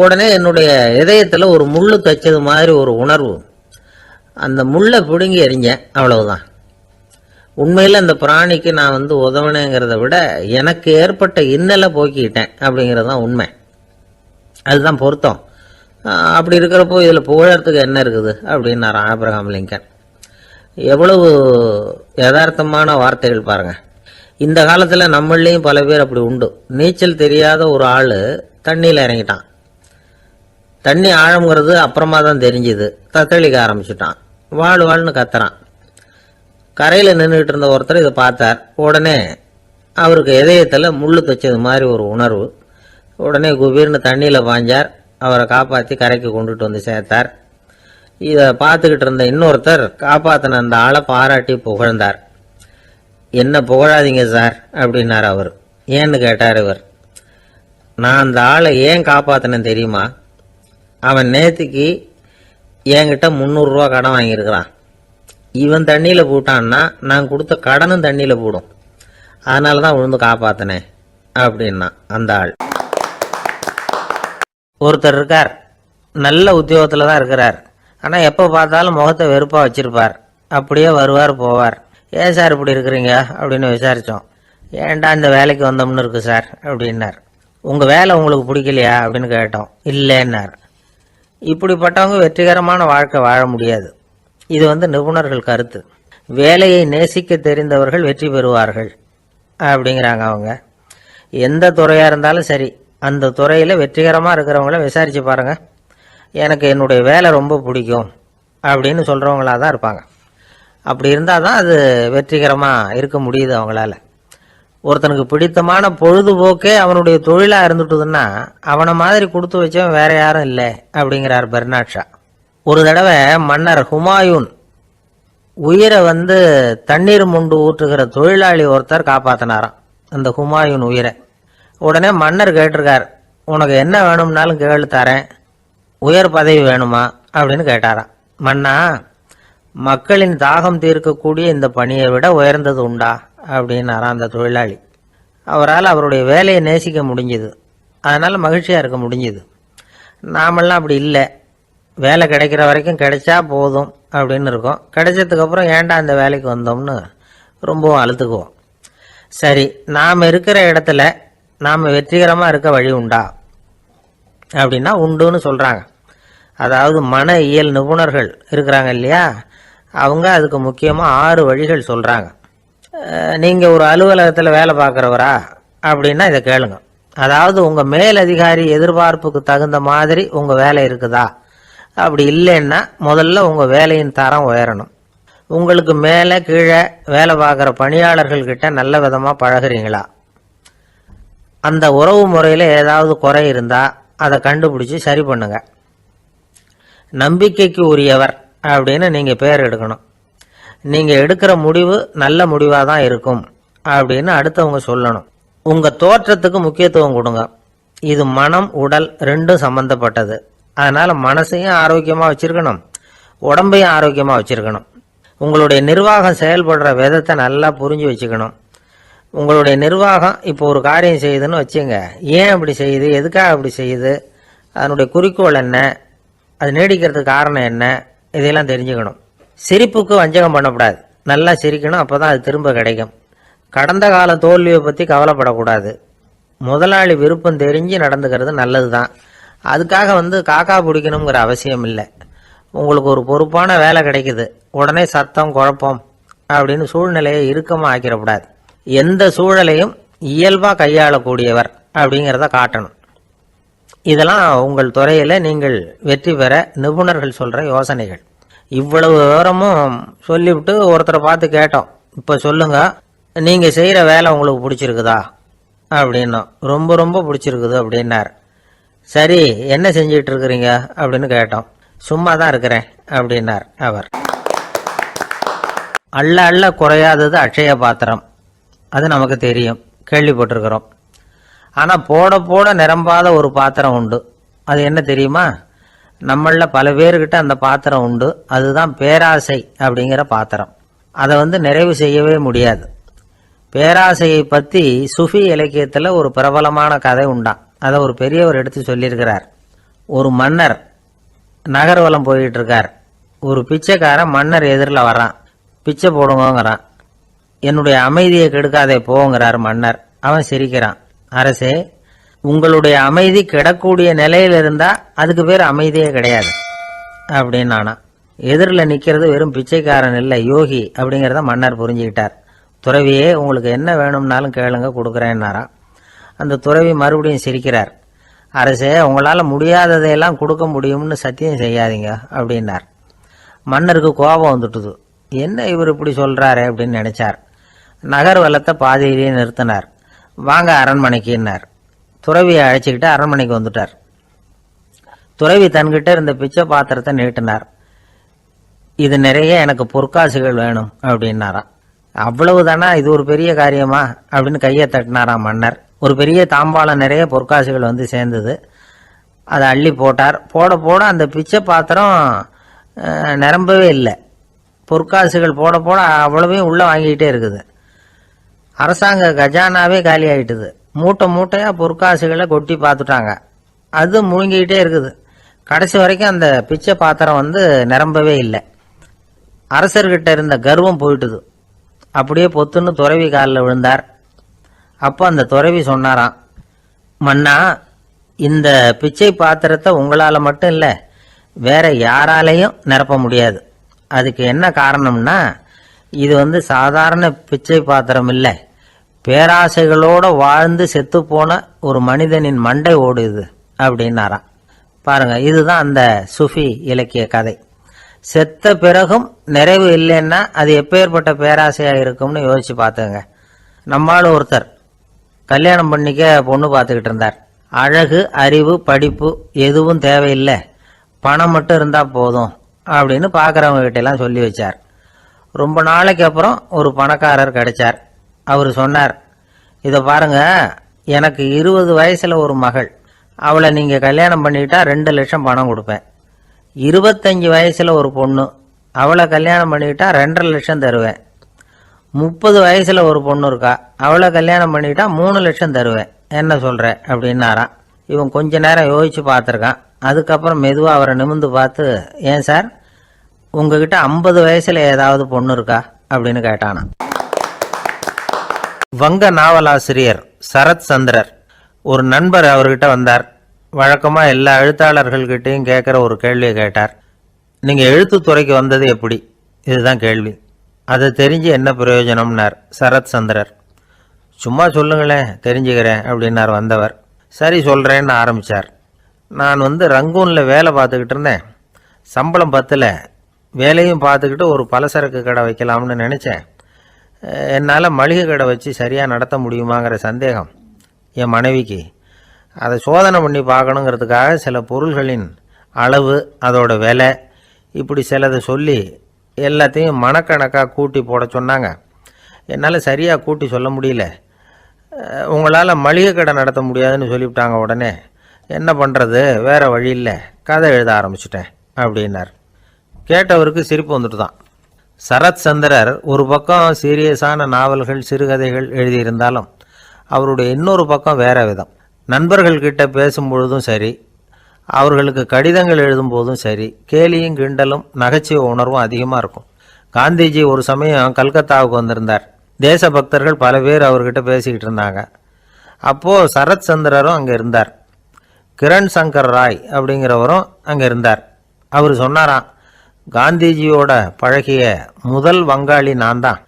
உடனே என்னுடைய இதயத்துல ஒரு முள்ளு தைச்சது மாதிரி ஒரு உணர்வு. அந்த முள்ளை பிடுங்கி எறிஞ்சேன், அவ்வளவுதான். உண்மையில அந்த பிராணிக்கு நான் உதவினேங்கிறத விட எனக்கு ஏற்பட்ட இன்னலை போக்கிக்கிட்டேன் அப்படிங்கிறது தான் உண்மை. அதுதான் பொருத்தம். அப்படி இருக்கிறப்போ இதுல புகழறதுக்கு என்ன இருக்குது அப்படின்னாரு ஆப்ரஹாம் லிங்கன். எவ்வளவு யதார்த்தமான வார்த்தைகள் பாருங்க. இந்த காலத்துல நம்மளையும் பல பேர் அப்படி உண்டு. நீச்சல் தெரியாத ஒரு ஆளு தண்ணியில இறங்கிட்டான். தண்ணி ஆழம்ங்கிறது அப்புறமா தான் தெரிஞ்சுது. தத்தளிக்க ஆரம்பிச்சுட்டான். வாழ் வாழ்னு கத்துறான். கரையில நின்றுட்டு இருந்த ஒருத்தர் இதை பார்த்தார். உடனே அவருக்கு இதயத்தில் முள்ளு தைச்சது மாதிரி ஒரு உணர்வு. உடனே குபீர்னு தண்ணியில் பாஞ்சார். அவரை காப்பாற்றி கரைக்கு கொண்டுட்டு வந்து சேர்த்தார். இதை பார்த்துக்கிட்டு இருந்த இன்னொருத்தர் காப்பாற்றின அந்த ஆளை பாராட்டி புகழ்ந்தார். என்ன புகழாதீங்க சார் அப்படின்னார் அவர். ஏன்னு கேட்டார் இவர். நான் அந்த ஆளை ஏன் காப்பாற்றினேன் தெரியுமா? அவன் நேற்றுக்கு என்கிட்ட 300 ரூபா கடன் வாங்கியிருக்கிறான். இவன் தண்ணியில் போட்டான்னா நான் கொடுத்த கடனும் தண்ணியில் போடும். அதனால தான் விழுந்து காப்பாற்றினேன் அப்படின்னா அந்த ஆள். ஒருத்தர் இருக்கார், நல்ல உத்தியோகத்தில் தான் இருக்கிறார். ஆனால் எப்போ பார்த்தாலும் முகத்தை வெறுப்பாக வச்சிருப்பார். அப்படியே வருவார் போவார். ஏன் சார் இப்படி இருக்கிறீங்க அப்படின்னு விசாரித்தோம். ஏன்டா இந்த வேலைக்கு வந்தோம்னு இருக்கு சார் அப்படின்னார். உங்கள் வேலை உங்களுக்கு பிடிக்கலையா அப்படின்னு கேட்டோம். இல்லைன்னார். இப்படிப்பட்டவங்க வெற்றிகரமான வாழ்க்கை வாழ முடியாது. இது நிபுணர்கள் கருத்து. வேலையை நேசிக்க தெரிந்தவர்கள் வெற்றி பெறுவார்கள் அப்படிங்கிறாங்க அவங்க. எந்த துறையாக இருந்தாலும் சரி, அந்த துறையில் வெற்றிகரமாக இருக்கிறவங்கள விசாரித்து பாருங்கள். எனக்கு என்னுடைய வேலை ரொம்ப பிடிக்கும் அப்படின்னு சொல்கிறவங்களாக தான் இருப்பாங்க. அப்படி இருந்தால் தான் அது வெற்றிகரமாக இருக்க முடியுது அவங்களால. ஒருத்தனுக்கு பிடித்தமான பொழுதுபோக்கே அவனுடைய தொழிலாக இருந்துட்டுதுன்னா அவனை மாதிரி கொடுத்து வச்சவன் வேற யாரும் இல்லை அப்படிங்கிறார் பெர்னாட் ஷா. ஒரு தடவை மன்னர் ஹுமாயூன் உயிரை தண்ணீர் முண்டு ஊற்றுகிற தொழிலாளி ஒருத்தர் காப்பாற்றினாராம் அந்த ஹுமாயூன் உயிரை. உடனே மன்னர் கேட்டிருக்கார், உனக்கு என்ன வேணும்னாலும் கேளு தரேன், உயர் பதவி வேணுமா அப்படின்னு கேட்டாராம். மன்னா, மக்களின் தாகம் தீர்க்கக்கூடிய இந்த பணியை விட உயர்ந்தது உண்டா அப்படின்னாராம் அந்த தொழிலாளி. அவரால் அவருடைய வேலையை நேசிக்க முடிஞ்சுது. அதனால் மகிழ்ச்சியாக இருக்க முடிஞ்சுது. நாமெல்லாம் அப்படி இல்லை. வேலை கிடைக்கிற வரைக்கும் கிடைச்சா போதும் அப்படின்னு இருக்கோம். கிடைச்சதுக்கப்புறம் ஏன்டா இந்த வேலைக்கு வந்தோம்னு ரொம்பவும் அழுத்துக்குவோம். சரி, நாம் இருக்கிற இடத்துல நாம் வெற்றிகரமாக இருக்க வழி உண்டா அப்படின்னா உண்டுன்னு சொல்கிறாங்க. அதாவது மன இயல் நிபுணர்கள் இருக்கிறாங்க இல்லையா, அவங்க அதுக்கு முக்கியமாக 6 வழிகள் சொல்கிறாங்க. நீங்கள் ஒரு அலுவலகத்தில் வேலை பார்க்குறவரா அப்படின்னா இதை கேளுங்க. அதாவது உங்கள் மேலதிகாரி எதிர்பார்ப்புக்கு தகுந்த மாதிரி உங்கள் வேலை இருக்குதா? அப்படி இல்லைன்னா முதல்ல உங்கள் வேலையின் தரம் உயரணும். உங்களுக்கு மேலே கீழே வேலை பார்க்குற பணியாளர்கள்கிட்ட நல்ல விதமாக பழகுறீங்களா? அந்த உறவு முறையில் ஏதாவது குறை இருந்தால் அதை கண்டுபிடிச்சி சரி பண்ணுங்க. நம்பிக்கைக்கு உரியவர் அப்படின்னு நீங்கள் பேர் எடுக்கணும். நீங்கள் எடுக்கிற முடிவு நல்ல முடிவாக தான் இருக்கும் அப்படின்னு அடுத்தவங்க சொல்லணும். உங்கள் தோற்றத்துக்கு முக்கியத்துவம் கொடுங்க. இது மனம் உடல் ரெண்டும் சம்பந்தப்பட்டது. அதனால் மனசையும் ஆரோக்கியமாக வச்சுருக்கணும், உடம்பையும் ஆரோக்கியமாக வச்சுருக்கணும். உங்களுடைய நிர்வாகம் செயல்படுற விதத்தை நல்லா புரிஞ்சு வச்சுக்கணும். உங்களுடைய நிர்வாகம் இப்போ ஒரு காரியம் செய்யுதுன்னு வச்சுங்க, ஏன் அப்படி செய்யுது, எதுக்காக அப்படி செய்யுது, அதனுடைய குறிக்கோள் என்ன, அது நீடிக்கிறதுக்கு காரணம் என்ன, இதையெல்லாம் தெரிஞ்சுக்கணும். சிரிப்புக்கு வஞ்சகம் பண்ணக்கூடாது. நல்லா சிரிக்கணும், அப்போ தான் அது திரும்ப கிடைக்கும். கடந்த கால தோல்வியை பற்றி கவலைப்படக்கூடாது. முதலாளி விருப்பம் தெரிஞ்சு நடந்துக்கிறது நல்லது தான். அதுக்காக காக்கா பிடிக்கணுங்கிற அவசியம் இல்லை. உங்களுக்கு ஒரு பொறுப்பான வேலை கிடைக்குது, உடனே சத்தம் குழப்பம் அப்படின்னு சூழ்நிலையை இறுக்கமாக ஆக்கிடக்கூடாது. எந்த சூழலையும் இயல்பாக கையாளக்கூடியவர் அப்படிங்கிறத காட்டணும். இதெல்லாம் உங்கள் துறையில் நீங்கள் வெற்றி பெற நிபுணர்கள் சொல்கிற யோசனைகள். இவ்வளவு விவரமும் சொல்லிவிட்டு ஒருத்தரை பார்த்து கேட்டோம், இப்போ சொல்லுங்க, நீங்கள் செய்கிற வேலை உங்களுக்கு பிடிச்சிருக்குதா அப்படின்னோம். ரொம்ப ரொம்ப பிடிச்சிருக்குது அப்படின்னார். சரி, என்ன செஞ்சிட்டு இருக்கிறீங்க அப்படின்னு கேட்டோம். சும்மா தான் இருக்கிறேன் அப்படின்னார் அவர். அள்ள அள்ள குறையாதது அட்சய பாத்திரம், அது நமக்கு தெரியும், கேள்விப்பட்டிருக்கிறோம். ஆனால் போட போட நிரம்பாத ஒரு பாத்திரம் உண்டு. அது என்ன தெரியுமா? நம்மளில் பல பேர்கிட்ட அந்த பாத்திரம் உண்டு. அதுதான் பேராசை அப்படிங்கிற பாத்திரம். அதை நிறைவு செய்யவே முடியாது. பேராசையை பற்றி சுஃபி இலக்கியத்தில் ஒரு பிரபலமான கதை உண்டாம். அதை ஒரு பெரியவர் எடுத்து சொல்லியிருக்கிறார். ஒரு மன்னர் நகர்வலம் போயிட்டு இருக்கார். ஒரு பிச்சைக்காரன் மன்னர் எதிரில் வரான். பிச்சை போடுங்கிறான். என்னுடைய அமைதியை கெடுக்காதே போங்கிறார் மன்னர். அவன் சிரிக்கிறான். அரசே, உங்களுடைய அமைதி கிடக்கூடிய நிலையில் இருந்தால் அதுக்கு பேர் அமைதியே கிடையாது அப்படின்னு நானா. எதிரில் நிற்கிறது வெறும் பிச்சைக்காரன் இல்லை, யோகி அப்படிங்கிறத மன்னர் புரிஞ்சுக்கிட்டார். துறவியே, உங்களுக்கு என்ன வேணும்னாலும் கேளுங்க, கொடுக்குறேன்னாராம். அந்த துறவி மறுபடியும் சிரிக்கிறார். அரசே, உங்களால் முடியாததையெல்லாம் கொடுக்க முடியும்னு சத்தியம் செய்யாதீங்க அப்படின்னார். மன்னருக்கு கோபம் வந்துட்டுது. என்ன இவர் இப்படி சொல்கிறாரு அப்படின்னு நினைச்சார். நகர்வலத்தை பாதியிலேயே நிறுத்தினார். வாங்க அரண்மனைக்குன்னார். துறவியை அழைச்சிக்கிட்டு அரண்மனைக்கு வந்துட்டார். துறவி தன்கிட்ட இருந்த பிச்சை பாத்திரத்தை நீட்டினார். இது நிறைய எனக்கு பொற்காசுகள் வேணும் அப்படின்னாராம். அவ்வளவுதானா, இது ஒரு பெரிய காரியமா அப்படின்னு கையை தட்டினாராம் மன்னர். ஒரு பெரிய தாம்பாளம் நிறைய பொற்காசுகள் வந்து சேர்ந்தது. அதை அள்ளி போட்டார். போட போட அந்த பிச்சை பாத்திரம் நிரம்பவே இல்லை. பொற்காசுகள் போட போட அவ்வளவையும் உள்ளே வாங்கிக்கிட்டே இருக்குது. அரசாங்க கஜானாவே காலி ஆகிட்டுது. மூட்டை மூட்டையாக பொற்காசுகளை கொட்டி பார்த்துட்டாங்க. அது முழுங்கிக்கிட்டே இருக்குது. கடைசி வரைக்கும் அந்த பிச்சை பாத்திரம் வந்து நிரம்பவே இல்லை. அரசர்கிட்ட இருந்த கர்வம் போயிட்டுது. அப்படியே பொத்துன்னு துறவி காலில் விழுந்தார். அப்போ அந்த துறவி சொன்னாராம், மன்னா, இந்த பிச்சை பாத்திரத்தை உங்களால் மட்டும் இல்லை, வேற யாராலையும் நிரப்ப முடியாது. அதுக்கு என்ன காரணம்னா, இது வந்து சாதாரண பிச்சை பாத்திரம் இல்லை, பேராசைகளோடு வாழ்ந்து செத்துப்போன ஒரு மனிதனின் மண்டை ஓடுது அப்படின்னாராம். பாருங்க, இதுதான் அந்த சுஃபி இலக்கிய கதை. செத்த பிறகும் நிறைவு இல்லைன்னா அது எப்பேற்பட்ட பேராசையாக இருக்கும்னு யோசிச்சு பார்த்துங்க. நம்மால் ஒருத்தர் கல்யாணம் பண்ணிக்க பொண்ணு பார்த்துக்கிட்டு இருந்தார். அழகு, அறிவு, படிப்பு எதுவும் தேவையில்லை, பணம் மட்டும் இருந்தால் போதும் அப்படின்னு பார்க்குறவங்க கிட்டெல்லாம் சொல்லி வச்சார். ரொம்ப நாளைக்கு அப்புறம் ஒரு பணக்காரர் கிடைச்சார். அவர் சொன்னார், இதை பாருங்க, எனக்கு 20 வயசுல ஒரு மகள், அவளை நீங்கள் கல்யாணம் பண்ணிக்கிட்டா 2 லட்சம் பணம் கொடுப்பேன். 25 வயசுல ஒரு பொண்ணு, அவளை கல்யாணம் பண்ணிக்கிட்டா 2.5 லட்சம் தருவேன். 30 வயசுல ஒரு பொண்ணு இருக்கா, அவளை கல்யாணம் பண்ணிக்கிட்டா 3 லட்சம் தருவேன். என்ன சொல்ற அப்படின்னாராம். இவன் கொஞ்ச நேரம் யோசிச்சு பார்த்துருக்கான். அதுக்கப்புறம் மெதுவாக அவரை நிமிர்ந்து பார்த்து, ஏன் சார், உங்ககிட்ட 50 வயசுல ஏதாவது பொண்ணு இருக்கா அப்படின்னு கேட்டானா. வங்க நாவலாசிரியர் சரத் சந்திரர் ஒரு நண்பர் அவர்கிட்ட வந்தார். வழக்கமாக எல்லா எழுத்தாளர்கள்கிட்டையும் கேட்குற ஒரு கேள்வியை கேட்டார். நீங்கள் எழுத்துத்துறைக்கு வந்தது எப்படி? இதுதான் கேள்வி. அதை தெரிஞ்சு என்ன பிரயோஜனம்னார் சரத் சந்திரர். சும்மா சொல்லுங்களேன், தெரிஞ்சுக்கிறேன் அப்படின்னார் வந்தவர். சரி சொல்கிறேன்னு ஆரம்பித்தார். நான் வந்து ரங்கூனில் வேலை பார்த்துக்கிட்டு இருந்தேன். சம்பளம் பத்தல. வேலையும் பார்த்துக்கிட்டு ஒரு பலசரக்கு கடை வைக்கலாம்னு நினச்சேன். என்னால் மளிகை கடை வச்சு சரியாக நடத்த முடியுமாங்கிற சந்தேகம் என் மனைவிக்கு. அதை சோதனை பண்ணி பார்க்கணுங்கிறதுக்காக சில பொருள்களின் அளவு, அதோட விலை, இப்படி சிலதை சொல்லி எல்லாத்தையும் மனக்கணக்காக கூட்டி போட சொன்னாங்க. என்னால் சரியாக கூட்டி சொல்ல முடியல. உங்களால் மளிகை கடை நடத்த முடியாதுன்னு சொல்லிவிட்டாங்க. உடனே என்ன பண்ணுறது, வேறு வழி இல்லை, கதை எழுத ஆரம்பிச்சிட்டேன் அப்படின்னார். கேட்டவருக்கு சிரிப்பு வந்துட்டு தான். சரத் சந்திரர் ஒரு பக்கம் சீரியஸான நாவல்கள், சிறுகதைகள் எழுதியிருந்தாலும் அவருடைய இன்னொரு பக்கம் வேற விதம். நண்பர்கள்கிட்ட பேசும்பொழுதும் சரி, அவர்களுக்கு கடிதங்கள் எழுதும்போதும் சரி, கேலியும் கிண்டலும் நகைச்சுவை உணர்வும் அதிகமாக இருக்கும். காந்திஜி ஒரு சமயம் கல்கத்தாவுக்கு வந்திருந்தார். தேசபக்தர்கள் பல பேர் அவர்கிட்ட பேசிக்கிட்டு இருந்தாங்க. அப்போது சரத் சந்திரரும் அங்கே இருந்தார். கிரண் சங்கர் ராய் அப்படிங்கிறவரும் அங்கே இருந்தார். அவர் சொன்னாராம், காந்திஜியோட பழகிய முதல் வங்காளி நான் தான்.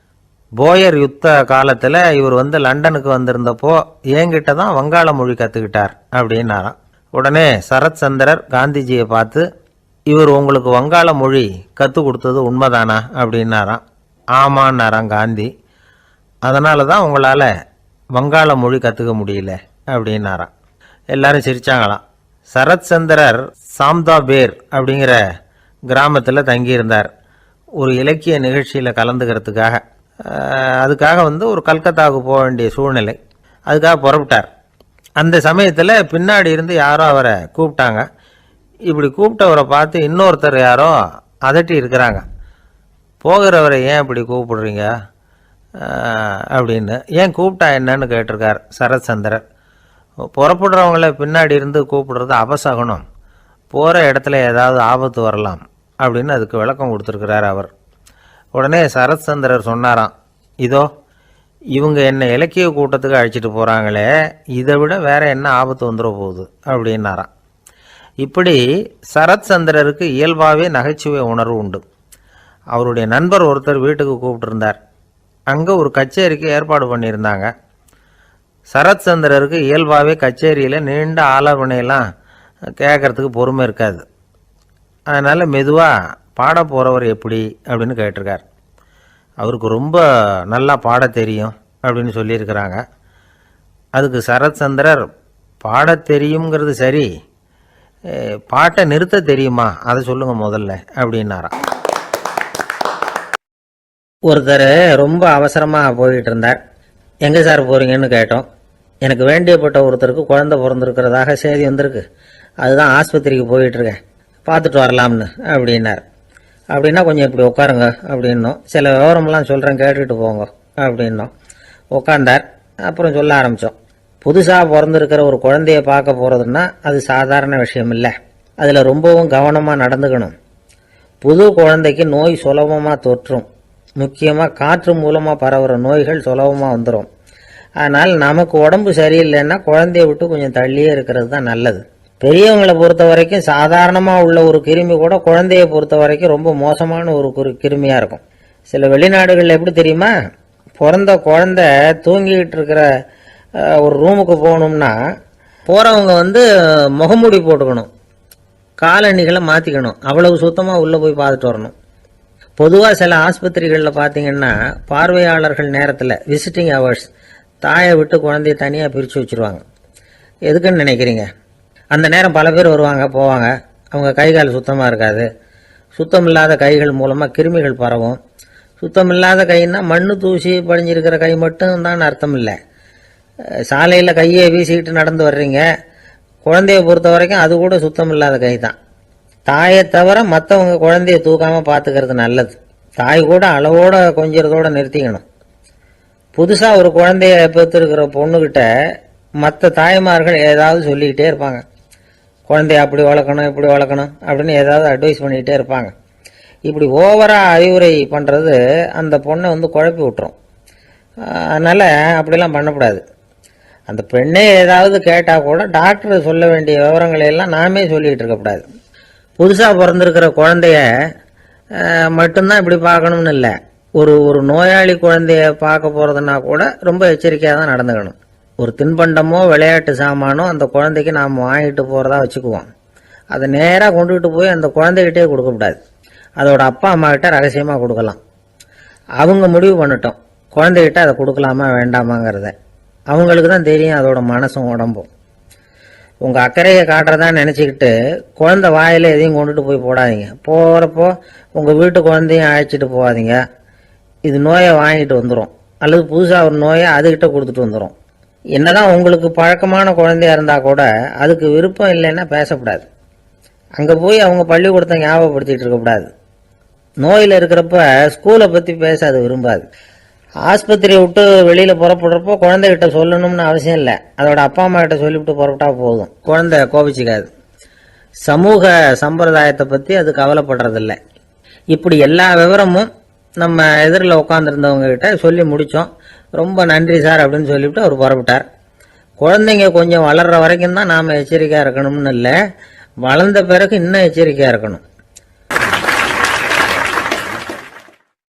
போயர் யுத்த காலத்தில் இவர் வந்து லண்டனுக்கு வந்திருந்தப்போ என்கிட்ட தான் வங்காள மொழி கற்றுக்கிட்டார் அப்படின்னாராம். உடனே சரத் சந்திரர் காந்திஜியை பார்த்து, இவர் உங்களுக்கு வங்காள மொழி கற்றுக் கொடுத்தது உண்மைதானா அப்படின்னாராம். ஆமான்னாராம் காந்தி. அதனால தான் உங்களால் வங்காள மொழி கற்றுக்க முடியல அப்படின்னாராம். எல்லாரும் சிரிச்சாங்களாம். சரத் சந்திரர் சாம்தாபேர் அப்படிங்கிற கிராமத்தில் தங்கியிருந்தார். ஒரு இலக்கிய நிகழ்ச்சியில் கலந்துக்கிறதுக்காக. அதுக்காக வந்து ஒரு கல்கத்தாவுக்கு போக வேண்டிய சூழ்நிலை. அதுக்காக புறப்பட்டார். அந்த சமயத்தில் பின்னாடி இருந்து யாரோ அவரை கூப்பிட்டாங்க. இப்படி கூப்பிட்டவரை பார்த்து இன்னொருத்தர் யாரோ அதட்டி இருக்கிறாங்க. போகிறவரை ஏன் இப்படி கூப்பிடுறீங்க அப்படின்னு. ஏன் கூப்பிட்டா என்னன்னு கேட்டிருக்கார் சரத் சந்திரர். புறப்படுறவங்கள பின்னாடி இருந்து கூப்பிடுறது அபசகுனம், போகிற இடத்துல ஏதாவது ஆபத்து வரலாம் அப்படின்னு அதுக்கு விளக்கம் கொடுத்துருக்கிறார் அவர். உடனே சரத் சந்திரர் சொன்னாராம், இதோ இவங்க என்னை இலக்கிய கூட்டத்துக்கு அழைச்சிட்டு போகிறாங்களே, இதை விட வேற என்ன ஆபத்து வந்துட போகுது அப்படின்னாராம். இப்படி சரத் சந்திரருக்கு இயல்பாகவே நகைச்சுவை உணர்வு உண்டு. அவருடைய நண்பர் ஒருத்தர் வீட்டுக்கு கூப்பிட்டுருந்தார். அங்கே ஒரு கச்சேரிக்கு ஏற்பாடு பண்ணியிருந்தாங்க. சரத் சந்திரருக்கு இயல்பாகவே கச்சேரியில் நீண்ட ஆலோசனையெல்லாம் கேட்கறதுக்கு பொறுமை இருக்காது. அதனால் மெதுவாக பாட போகிறவர் எப்படி அப்படின்னு கேட்டிருக்கார். அவருக்கு ரொம்ப நல்லா பாட தெரியும் அப்படின்னு சொல்லியிருக்கிறாங்க. அதுக்கு சரத்சந்திரர், பாட தெரியுங்கிறது சரி, பாட்டை நிறுத்த தெரியுமா அதை சொல்லுங்க முதல்ல அப்படின்னாராம். ஒருத்தர் ரொம்ப அவசரமாக போயிட்டு இருந்தார். எங்கே சார் போகிறீங்கன்னு கேட்டோம். எனக்கு வேண்டியப்பட்ட ஒருத்தருக்கு குழந்தை பிறந்திருக்கிறதாக செய்தி வந்திருக்கு, அதுதான் ஆஸ்பத்திரிக்கு போயிட்டுருக்கேன், பார்த்துட்டு வரலாம்னு அப்படின்னார். அப்படின்னா கொஞ்சம் இப்படி உட்காருங்க அப்படின்னோம். சில விவரம்லாம் சொல்கிறேன் கேட்டுட்டு போங்க அப்படின்னோம். உட்காந்தார். அப்புறம் சொல்ல ஆரம்பித்தோம். புதுசாக பிறந்திருக்கிற ஒரு குழந்தைய பார்க்க போகிறதுன்னா அது சாதாரண விஷயம் இல்லை. அதில் ரொம்பவும் கவனமாக நடந்துக்கணும். புது குழந்தைக்கு நோய் சுலபமாக தொற்றும். முக்கியமாக காற்று மூலமாக பரவுகிற நோய்கள் சுலபமாக வந்துடும். அதனால் நமக்கு உடம்பு சரியில்லைன்னா குழந்தைய விட்டு கொஞ்சம் தள்ளியே இருக்கிறது தான் நல்லது. பெரியவங்களை பொறுத்த வரைக்கும் சாதாரணமாக உள்ள ஒரு கிருமி கூட குழந்தைய பொறுத்த வரைக்கும் ரொம்ப மோசமான ஒரு கிருமியாக இருக்கும். சில வெளிநாடுகளில் எப்படி தெரியுமா, பிறந்த குழந்தை தூங்கிக்கிட்டு இருக்கிற ஒரு ரூமுக்கு போகணும்னா போகிறவங்க முகமூடி போட்டுக்கணும், காலணிகளை மாற்றிக்கணும், அவ்வளவு சுத்தமாக உள்ளே போய் பார்த்துட்டு வரணும். பொதுவாக சில ஆஸ்பத்திரிகளில் பார்த்தீங்கன்னா பார்வையாளர்கள் நேரத்தில் விசிட்டிங் ஹவர்ஸ் தாயை விட்டு குழந்தைய தனியாக பிரித்து வச்சுருவாங்க. எதுக்குன்னு நினைக்கிறீங்க? அந்த நேரம் பல பேர் வருவாங்க போவாங்க, அவங்க கை கால் சுத்தமாக இருக்காது. சுத்தம் இல்லாத கைகள் மூலமாக கிருமிகள் பரவும். சுத்தம் இல்லாத கைன்னா மண்ணு தூசி படிஞ்சிருக்கிற கை மட்டும் தான் அர்த்தம் இல்லை. சாலையில் கையை வீசிக்கிட்டு நடந்து வர்றீங்க, குழந்தைய பொறுத்த வரைக்கும் அது கூட சுத்தம் இல்லாத கை தான். தாயை தவிர மற்றவங்க குழந்தைய தூக்காமல் பார்த்துக்கிறது நல்லது. தாய் கூட அளவோட கொஞ்சிறதோட நிறுத்திக்கணும். புதுசாக ஒரு குழந்தைய பெற்றிருக்கிற பொண்ணுக்கிட்ட மற்ற தாய்மார்கள் ஏதாவது சொல்லிக்கிட்டே இருப்பாங்க. குழந்தைய அப்படி வளர்க்கணும் இப்படி வளர்க்கணும் அப்படின்னு ஏதாவது அட்வைஸ் பண்ணிக்கிட்டே இருப்பாங்க. இப்படி ஓவராக அறிவுரை பண்ணுறது அந்த பொண்ணை குழப்பி விட்டுரும். அதனால் அப்படிலாம் பண்ணக்கூடாது. அந்த பெண்ணே ஏதாவது கேட்டால் கூட டாக்டர் சொல்ல வேண்டிய விவரங்களை எல்லாம் நாமே சொல்லிகிட்டு இருக்கக்கூடாது. புதுசாக பிறந்திருக்கிற குழந்தைய மட்டும்தான் இப்படி பார்க்கணும்னு இல்லை. ஒரு நோயாளி குழந்தைய பார்க்க போகிறதுனா கூட ரொம்ப எச்சரிக்கையாக தான் நடந்துக்கணும். ஒரு தின்பண்டமோ விளையாட்டு சாமானோ அந்த குழந்தைக்கு நாம் வாங்கிட்டு போகிறதா வச்சுக்குவோம். அதை நேராக கொண்டுகிட்டு போய் அந்த குழந்தைகிட்டே கொடுக்கக்கூடாது. அதோட அப்பா அம்மா கிட்ட ரகசியமாக கொடுக்கலாம். அவங்க முடிவு பண்ணிட்டோம் குழந்தைகிட்ட அதை கொடுக்கலாமா வேண்டாமாங்கிறத. அவங்களுக்கு தான் தெரியும் அதோட மனசும் உடம்பும். உங்கள் அக்கறையை காட்டுறதா நினச்சிக்கிட்டு குழந்தை வாயில் எதையும் கொண்டுட்டு போய் போடாதீங்க. போகிறப்போ உங்கள் வீட்டு குழந்தையும் அழைச்சிட்டு போகாதீங்க. இது நோயை வாங்கிட்டு வந்துடும், அல்லது புதுசாக ஒரு நோயை அதுக்கிட்ட கொடுத்துட்டு வந்துடும். என்னதான் உங்களுக்கு பழக்கமான குழந்தையா இருந்தால் கூட அதுக்கு விருப்பம் இல்லைன்னா பேசக்கூடாது. அங்கே போய் அவங்க பள்ளிக்கூடத்தை ஞாபகப்படுத்திகிட்டு இருக்கக்கூடாது. நோயில் இருக்கிறப்ப ஸ்கூலை பற்றி பேச அது விரும்பாது. ஆஸ்பத்திரியை விட்டு வெளியில் புறப்படுறப்போ குழந்தைகிட்ட சொல்லணும்னு அவசியம் இல்லை. அதோட அப்பா அம்மா கிட்ட சொல்லிவிட்டு புறப்பட்டா போதும், குழந்தை கோபிச்சிக்காது. சமூக சம்பிரதாயத்தை பற்றி அது கவலைப்படுறதில்லை. இப்படி எல்லா விவரமும் நம்ம எதிரில் உட்காந்துருந்தவங்க கிட்ட சொல்லி முடித்தோம். ரொம்ப நன்றி சார் அப்படின்னு சொல்லிவிட்டு அவர் புறப்பட்டார். குழந்தைங்க கொஞ்சம் வளர்கிற வரைக்கும் தான் நாம் எச்சரிக்கையாக இருக்கணும்னு இல்லை, வளர்ந்த பிறகு இன்னும் எச்சரிக்கையாக இருக்கணும்.